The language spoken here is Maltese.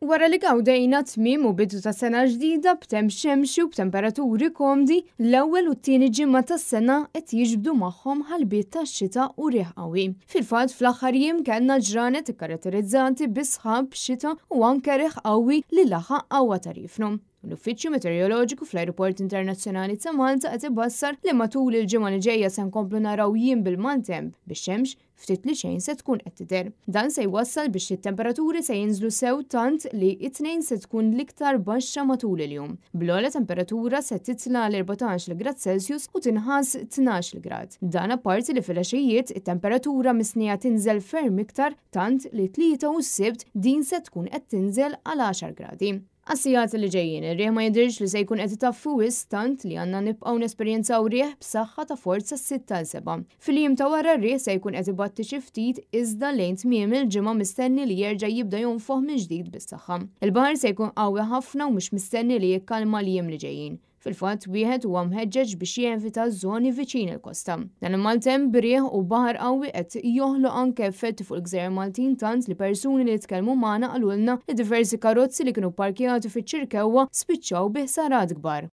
Wara li għawdejna tmiem u bidu ta' sena ġdida b'tem xemxi u b'temperaturi komdi, l-ewwel u t-tieni ġimma tas-sena qed jiġbdu magħhom ħalbiet tax-xita u riħ qawwi. Fil-fatt fl-aħħar jiem kellna ġranet ikkaratterizzati bi sħab xita u anke riħ qawwi li laħaq qawwa tarifnu. L-Uffiċċju Meteoroloġiku fl-Ajruport Internazzjonali ta' Malta qed ibassar li matul il-ġimgħa li ġejja se nkomplu naraw jiem bil-maltemp bix-xemx ftit li xejn se tkun qed tidher. Dan se jwassal biex it-temperaturi se jinżlu sew tant li it-tnejn se tkun l-iktar baxxa matul il-jum. Bl-ogħla temperatura se titla' l-14 grad Celsius u tinħass 12 grad. Dan apparti li fil-għexijiet it-temperatura misnija tinżel ferm iktar tant li tlieta u s-sibt din se tkun qed tinżel għal 10 gradi. Għas-sigħat li ġejjin, ir-riħ ma jidhirx li se jkun qed itaffu wisq tant li għandna nibqgħu nesperjenzaw riħ b'saħħa ta' forza 6-7. Fil-jiem ta' wara r-riħ se jkun qed ibatti xi ftit iżda lejn tmiem il-ġimgħa mistenni li jerġa' jibda jonfoħ minn ġdid bis-saħħa. Il-baħar se jkun qawwi ħafna u mhux mistenni li jikkalma l-jiem li ġejjin. Fil-fatt wieħed huwa mħeġġeġ biex jenfita żoni viċin il-kosta. Dan il-maltemp birieħ u baħar qawwi qed joħloq anke effetti fuq il-Gżejjer Maltin tant li persuni li tkellmu magħna qalulna li diversi karozzi li kienu pparkjati fiċ-ċirkewwa spiċċaw bi ħsarat kbar.